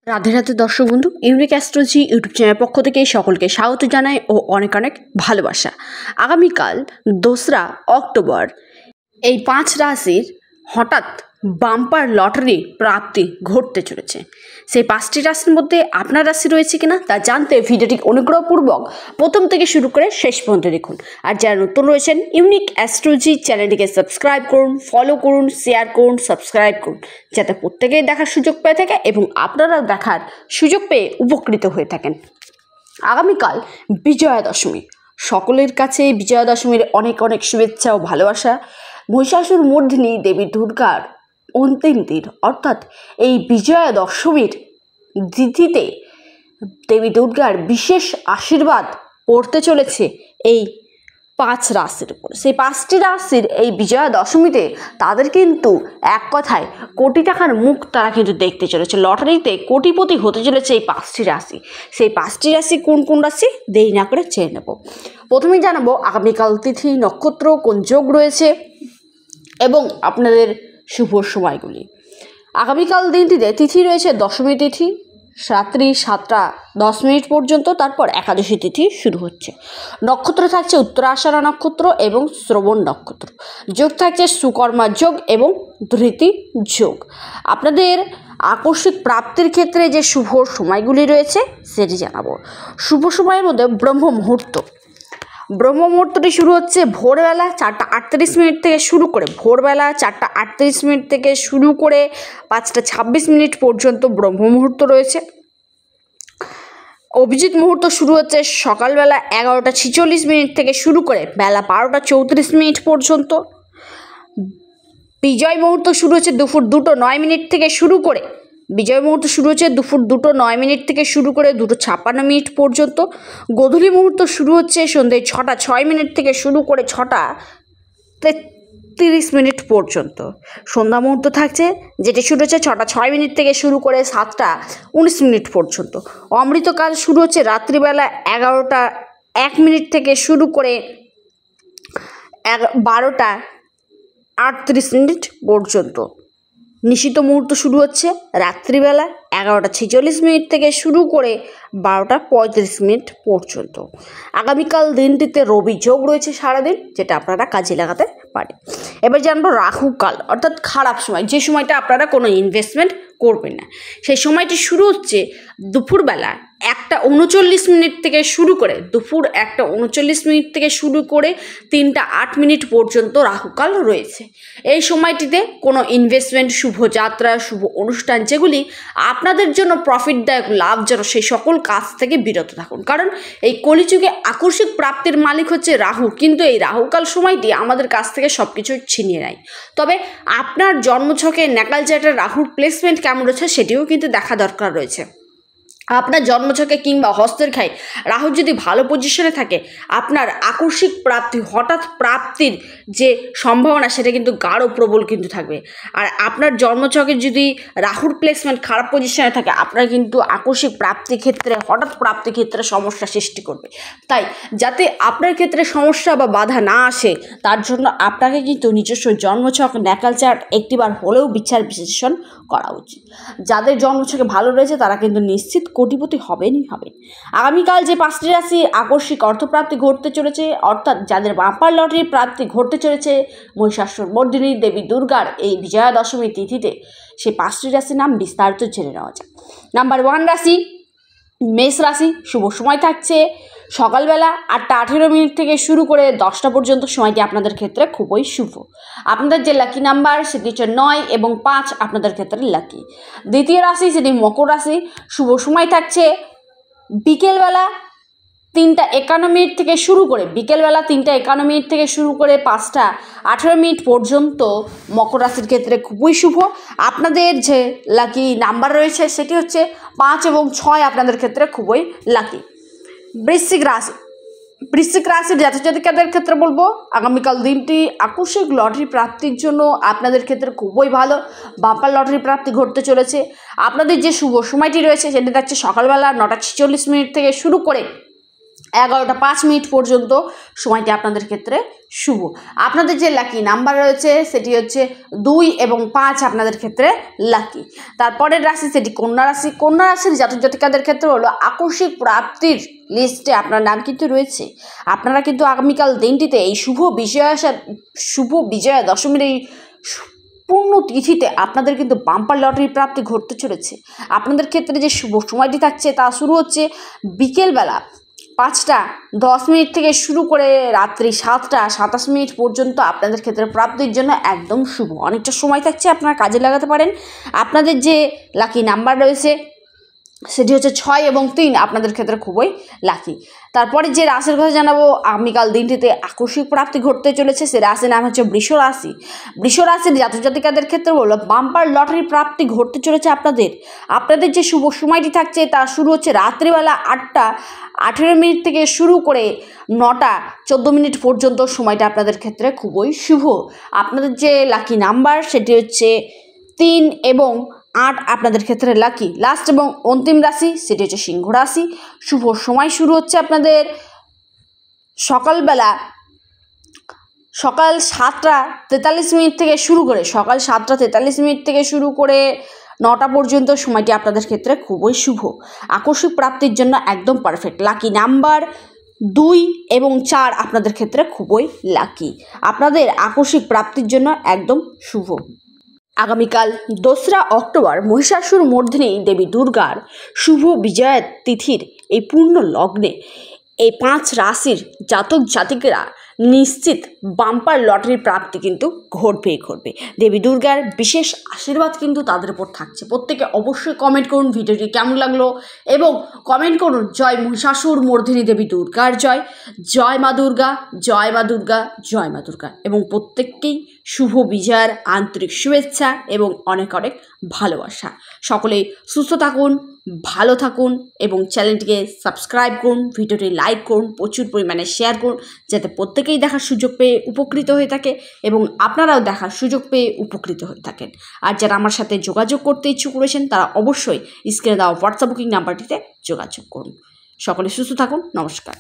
রাধে রাধে দর্শক বন্ধু, unique astrology YouTube চ্যানেলের পক্ষ থেকে সকলকে স্বাগত জানাই ও অনেক অনেক ভালোবাসা। আগামীকাল 2রা অক্টোবর এই 5 রাশির হঠাৎ বাম্পার লটারি প্রাপ্তি ঘটতে চলেছে। সেই 5টি রাশির মধ্যে আপনার রাশি রয়েছে কিনা তা জানতে ভিডিওটি অনুগ্রহপূর্বক প্রথম থেকে শুরু করে শেষ পর্যন্ত দেখুন। আর যারা নতুন রয়েছেন ইউনিক অ্যাস্ট্রোলজি চ্যানেলটিকে সাবস্ক্রাইব করুন, ফলো করুন, শেয়ার করুন, সাবস্ক্রাইব করুন, যাতে প্রত্যেকেই দেখার সুযোগ পেয়ে থাকে এবং আপনারাও দেখার সুযোগ পেয়ে উপকৃত হয়ে থাকেন। আগামীকাল বিজয়া দশমী, সকলের কাছে বিজয়া দশমীর অনেক অনেক শুভেচ্ছা ও ভালোবাসা। মহিষাসুর মর্দিনী দেবী দুর্গার অন্তিম দিন, অর্থাৎ এই বিজয়া দশমীর তিথিতে দেবী দুর্গার বিশেষ আশীর্বাদ পড়তে চলেছে এই 5 রাশির উপর। সেই 5টি রাশির এই বিজয়া দশমীতে তাদের কিন্তু এক কথায় কোটি টাকার মুখ তারা কিন্তু দেখতে চলেছে। লটারিতে কোটিপতি হতে চলেছে এই 5টি রাশি। সেই 5টি রাশি কোন কোন রাশি দেরি না করে চেয়ে নেব। প্রথমেই জানাবো আগামীকাল তিথি, নক্ষত্র, কোন যোগ রয়েছে এবং আপনাদের শুভ সময়গুলি। আগামীকাল দিনটিতে তিথি রয়েছে দশমী তিথি, রাত্রি 7টা 10 মিনিট পর্যন্ত, তারপর একাদশী তিথি শুরু হচ্ছে। নক্ষত্র থাকছে উত্তরাষাঢ়া নক্ষত্র এবং শ্রবণ নক্ষত্র। যোগ থাকছে সুকর্মা যোগ এবং ধৃতি যোগ। আপনাদের আকস্মিক প্রাপ্তির ক্ষেত্রে যে শুভ সময়গুলি রয়েছে সেটি জানাবো। শুভ সময়ের মধ্যে ব্রহ্ম মুহূর্তটি শুরু হচ্ছে ভোরবেলা 4টা 38 মিনিট থেকে শুরু করে, ভোরবেলা 4টা 38 মিনিট থেকে শুরু করে 5টা 26 মিনিট পর্যন্ত ব্রহ্ম মুহূর্ত রয়েছে। অভিজিৎ মুহূর্ত শুরু হচ্ছে সকালবেলা 11টা 46 মিনিট থেকে শুরু করে বেলা 12টা 34 মিনিট পর্যন্ত। বিজয় মুহূর্ত শুরু হচ্ছে দুপুর 2টা 9 মিনিট থেকে শুরু করে, বিজয় মুহূর্ত শুরু হচ্ছে দুপুর 2টা 9 মিনিট থেকে শুরু করে 2টা 56 মিনিট পর্যন্ত। গোধূলি মুহূর্ত শুরু হচ্ছে সন্ধ্যে 6টা 6 মিনিট থেকে শুরু করে 6টা 30 মিনিট পর্যন্ত। সন্ধ্যা মুহূর্ত থাকছে যেটি শুরু হচ্ছে 6টা 6 মিনিট থেকে শুরু করে 7টা 19 মিনিট পর্যন্ত। অমৃতকাল শুরু হচ্ছে রাত্রিবেলা 11টা 1 মিনিট থেকে শুরু করে 12টা 38 মিনিট পর্যন্ত। নিশিত মুহূর্ত শুরু হচ্ছে রাত্রিবেলা 11টা 46 মিনিট থেকে শুরু করে 12টা 35 মিনিট পর্যন্ত। আগামীকাল দিনটিতে রবি যোগ রয়েছে সারাদিন, যেটা আপনারা কাজে লাগাতে পারেন। এবার জানবো রাহুকাল, অর্থাৎ খারাপ সময়, যে সময়টা আপনারা কোনো ইনভেস্টমেন্ট করবেন না। সেই সময়টি শুরু হচ্ছে দুপুরবেলা 1টা 39 মিনিট থেকে শুরু করে, দুপুর 1টা 39 মিনিট থেকে শুরু করে 3টা 8 মিনিট পর্যন্ত রাহুকাল রয়েছে। এই সময়টিতে কোনো ইনভেস্টমেন্ট, শুভযাত্রা, শুভ অনুষ্ঠান যেগুলি আপনাদের জন্য প্রফিটদায়ক, লাভজনক, সেই সকল কাজ থেকে বিরত থাকুন। কারণ এই কলিযুগে আকস্মিক প্রাপ্তির মালিক হচ্ছে রাহু, কিন্তু এই রাহুকাল সময়টি আমাদের কাছ থেকে সব কিছু ছিনিয়ে নেয়। তবে আপনার জন্মছকে ন্যাকাল চার্টে রাহুর প্লেসমেন্ট কেমন রয়েছে সেটিও কিন্তু দেখা দরকার রয়েছে। আপনার জন্মছকে কিংবা হস্তরেখায় রাহু যদি ভালো পজিশনে থাকে, আপনার আকস্মিক প্রাপ্তি, হঠাৎ প্রাপ্তির যে সম্ভাবনা সেটা কিন্তু গাঢ় প্রবল কিন্তু থাকবে। আর আপনার জন্মছকে যদি রাহুর প্লেসমেন্ট খারাপ পজিশনে থাকে, আপনার কিন্তু আকস্মিক প্রাপ্তির ক্ষেত্রে, হঠাৎ প্রাপ্তির ক্ষেত্রে সমস্যা সৃষ্টি করবে। তাই যাতে আপনার ক্ষেত্রে সমস্যা বা বাধা না আসে, তার জন্য আপনাকে কিন্তু নিজস্ব জন্মছক ন্যাকাল চার্ট একটিবার হলেও বিচার বিশ্লেষণ করা উচিত। যাদের জন্মছকে ভালো রয়েছে তারা কিন্তু নিশ্চিত কোটিপতি হবেনই হবেন। আগামীকাল যে 5টি রাশি আকস্মিক অর্থপ্রাপ্তি ঘটতে চলেছে, অর্থাৎ যাদের বাম্পার লটারির প্রাপ্তি ঘটতে চলেছে মহিষাসুর মর্দিনী দেবী দুর্গার এই বিজয়া দশমী তিথিতে, সেই 5টি রাশির নাম বিস্তারিত জেনে নেওয়া যায়। নাম্বার 1 রাশি মেষ রাশি। শুভ সময় থাকছে সকালবেলা 8টা 18 মিনিট থেকে শুরু করে 10টা পর্যন্ত। সময়টি আপনাদের ক্ষেত্রে খুবই শুভ। আপনাদের যে লাকি নাম্বার সেটি হচ্ছে 9 এবং 5, আপনাদের ক্ষেত্রে লাকি। দ্বিতীয় রাশি সেটি মকর রাশি। শুভ সময় থাকছে বিকেলবেলা 3টা 51 মিনিট থেকে শুরু করে, বিকেলবেলা 3টা 51 মিনিট থেকে শুরু করে 5টা 18 মিনিট পর্যন্ত মকর রাশির ক্ষেত্রে খুবই শুভ। আপনাদের যে লাকি নাম্বার রয়েছে সেটি হচ্ছে 5 এবং 6, আপনাদের ক্ষেত্রে খুবই লাকি। বৃশ্চিক রাশির জাতক-জাতিকাদের ক্ষেত্রে বলবো আগামীকাল দিনটি আকস্মিক লটারি প্রাপ্তির জন্য আপনাদের ক্ষেত্রে খুবই ভালো। বাম্পার লটারি প্রাপ্তি ঘটতে চলেছে। আপনাদের যে শুভ সময়টি রয়েছে সেটি থাকছে সকালবেলা 9টা 46 মিনিট থেকে শুরু করে 11টা 5 মিনিট পর্যন্ত সময়টি আপনাদের ক্ষেত্রে শুভ। আপনাদের যে লাকি নাম্বার রয়েছে সেটি হচ্ছে 2 এবং 5 আপনাদের ক্ষেত্রে লাকি। তারপরের রাশি সেটি কন্যা রাশি। কন্যা রাশির জাতক জাতিকাদের ক্ষেত্রে হলো আকস্মিক প্রাপ্তির লিস্টে আপনার নাম কিন্তু রয়েছে। আপনারা কিন্তু আগামীকাল দিনটিতে এই শুভ বিজয়া দশমীর এই পূর্ণ তিথিতে আপনাদের কিন্তু বাম্পার লটারি প্রাপ্তি ঘটতে চলেছে। আপনাদের ক্ষেত্রে যে শুভ সময়টি থাকছে তা শুরু হচ্ছে বিকেলবেলা 5টা 10 মিনিট থেকে শুরু করে রাত্রি 7টা 27 মিনিট পর্যন্ত আপনাদের ক্ষেত্রে প্রাপ্তির জন্য একদম শুভ। অনেকটা সময় থাকছে, আপনারা কাজে লাগাতে পারেন। আপনাদের যে লাকি নাম্বার রয়েছে সেটি হচ্ছে 6 এবং 3 আপনাদের ক্ষেত্রে খুবই লাকি। তারপরে যে রাশির কথা জানাবো আগামীকাল দিনটিতে আকস্মিক প্রাপ্তি ঘটতে চলেছে, সে রাশির নাম হচ্ছে বৃষ রাশি। বৃষ রাশির জাতক জাতিকাদের ক্ষেত্রে হলো বাম্পার লটারি প্রাপ্তি ঘটতে চলেছে আপনাদের যে শুভ সময়টি থাকছে তা শুরু হচ্ছে রাত্রিবেলা 8টা 18 মিনিট থেকে শুরু করে 9টা 14 মিনিট পর্যন্ত সময়টা আপনাদের ক্ষেত্রে খুবই শুভ। আপনাদের যে লাকি নাম্বার সেটি হচ্ছে 3 এবং 8 আপনাদের ক্ষেত্রে লাকি। লাস্ট এবং অন্তিম রাশি সেটি হচ্ছে সিংহ রাশি। শুভ সময় শুরু হচ্ছে আপনাদের সকাল 7টা 43 মিনিট থেকে শুরু করে 9টা পর্যন্ত সময়টি আপনাদের ক্ষেত্রে খুবই শুভ। আকস্মিক প্রাপ্তির জন্য একদম পারফেক্ট। লাকি নাম্বার 2 এবং 4 আপনাদের ক্ষেত্রে খুবই লাকি। আপনাদের আকস্মিক প্রাপ্তির জন্য একদম শুভ। আগামীকাল 2রা অক্টোবর মহিষাসুর মর্দিনী দেবী দুর্গার শুভ বিজয়া তিথির এই পূর্ণ লগ্নে এই 5 রাশির জাতক জাতিকেরা নিশ্চিত বাম্পার লটারির প্রাপ্তি কিন্তু ঘটবে। দেবী দুর্গার বিশেষ আশীর্বাদ কিন্তু তাদের উপর থাকছে। প্রত্যেকে অবশ্যই কমেন্ট করুন ভিডিওটি কেমন লাগলো এবং কমেন্ট করুন জয় মহিষাসুর মর্দিনী দেবী দুর্গার জয়, জয় মা দুর্গা, জয় মা দুর্গা, জয় মা দুর্গা। এবং প্রত্যেককেই শুভ বিজয়ার আন্তরিক শুভেচ্ছা এবং অনেক অনেক ভালোবাসা। সকলেই সুস্থ থাকুন, ভালো থাকুন এবং চ্যানেলটিকে সাবস্ক্রাইব করুন, ভিডিওটি লাইক করুন, প্রচুর পরিমাণে শেয়ার করুন যাতে প্রত্যেকেই দেখার সুযোগ পেয়ে উপকৃত হয়ে থাকে এবং আপনারাও দেখার সুযোগ পেয়ে উপকৃত হয়ে থাকেন। আর যারা আমার সাথে যোগাযোগ করতে ইচ্ছুক রয়েছেন তারা অবশ্যই স্ক্রিনে দেওয়া হোয়াটসঅ্যাপ বুকিং নাম্বারটিতে যোগাযোগ করুন। সকলে সুস্থ থাকুন, নমস্কার।